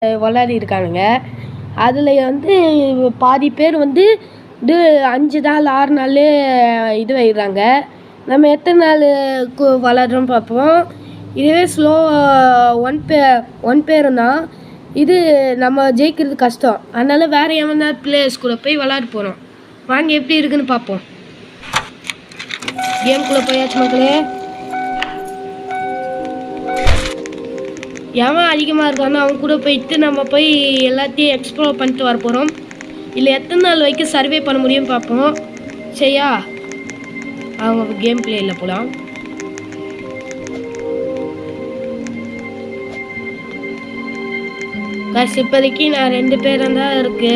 விளையாடி இருக்கானுங்க. அதில் வந்து பாதி பேர் வந்து இது 5 நாள் 6 நாள் இது வைக்கிறாங்க. நம்ம எத்தனை நாள் விளையாடுறோம் பார்ப்போம். இதுவே ஸ்லோ ஒன் பேருனா இது நம்ம ஜெயிக்கிறது கஷ்டம். அதனால் வேறு எவனா பிளேயர்ஸ் கூட போய் விளையாட போகிறோம். வாங்க எப்படி இருக்குன்னு பார்ப்போம். கேம்குள்ளே போயாச்சு மக்களே. எவன் அதிகமாக இருக்கானோ அவன் கூட போயிட்டு நம்ம போய் எல்லாத்தையும் எக்ஸ்ப்ளோர் பண்ணிட்டு வர போகிறோம். இல்லை எத்தனை நாள் வரைக்கும் சர்வே பண்ண முடியும்னு பார்ப்போம். சரியா? அவங்க கேம் பிளேயில் போகலாம். காசு இப்போதைக்கு நான் 2 பேரும் தான் இருக்கு.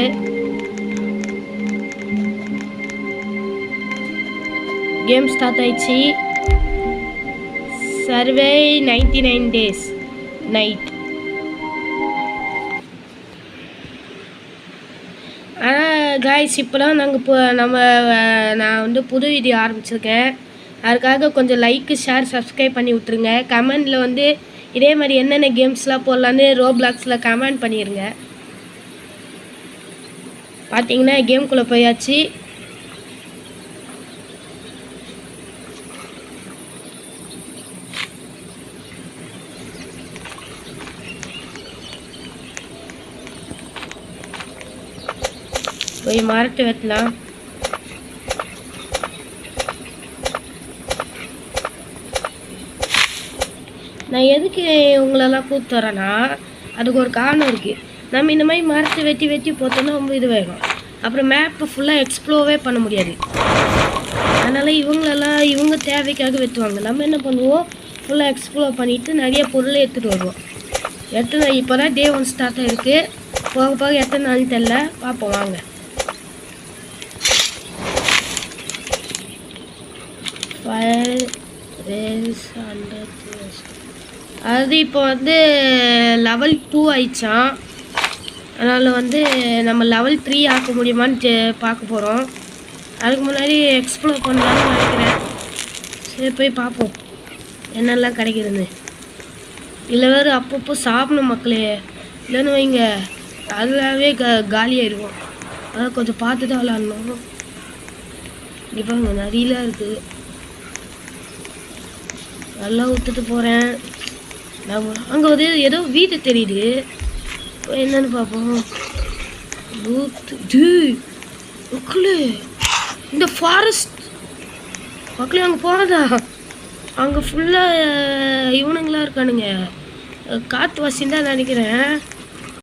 கேம் ஸ்டார்ட் ஆயிடுச்சு. Survey 99 days night. ஆனால் காய்ஸ் இப்போலாம் நான் வந்து புது வீடியோ ஆரம்பிச்சிருக்கேன். அதுக்காக கொஞ்சம் லைக்கு ஷேர் சப்ஸ்கிரைப் பண்ணி விட்ருங்க. கமெண்டில் வந்து இதே மாதிரி என்னென்ன கேம்ஸ்லாம் போடலான்னு ரோப்ளாக்ஸில் கமெண்ட் பண்ணிடுங்க. பார்த்தீங்கன்னா கேம்குள்ளே போயாச்சு. போய் மரட்டு வெட்டலாம். நான் எதுக்கு உங்களெல்லாம் கூப்பிட்டு வரேன்னா அதுக்கு ஒரு காரணம் இருக்குது. நம்ம இந்த மாதிரி மரத்தை வெட்டி போட்டோன்னா ரொம்ப இது வேகும். அப்புறம் மேப்பை ஃபுல்லாக எக்ஸ்ப்ளோரே பண்ண முடியாது. அதனால் இவங்க தேவைக்காக வெட்டுவாங்க. நம்ம என்ன பண்ணுவோம், ஃபுல்லாக எக்ஸ்ப்ளோர் பண்ணிவிட்டு நிறைய பொருளை எடுத்துகிட்டு வருவோம். இப்போ தான் டே 1 ஸ்டார்ட் ஆகிருக்கு. போக எத்தனை நாள் தெரில, பார்ப்போம் வாங்க. அது இப்போ வந்து லெவல் 2 ஆயிடுச்சான். அதனால் வந்து நம்ம லெவல் 3 ஆக்க முடியுமான்னு பார்க்க போகிறோம். அதுக்கு முன்னாடி எக்ஸ்ப்ளோர் பண்ணலான்னு நினைக்கிறேன். சரி போய் பார்ப்போம் என்னெல்லாம் கிடைக்குதுன்னு. இல்லை வேறு அப்பப்போ சாப்பிடணும் மக்களே, இல்லைன்னு வைங்க அதுவே காலியாகிடுவோம். அதான் கொஞ்சம் பார்த்து தான் விளாட்ணும். இப்போ அங்கே நிறையலாம் இருக்குது. நல்லா ஊற்றுட்டு போகிறேன். அங்கே வந்து ஏதோ வீடு தெரியுது. என்னன்னு பார்ப்போம். மக்களே இந்த ஃபாரஸ்ட் மக்களே அங்கே போகிறதா? அங்கே ஃபுல்லாக இவனுங்களாம் இருக்கானுங்க. காற்று வாசின்னு தான் நினைக்கிறேன்.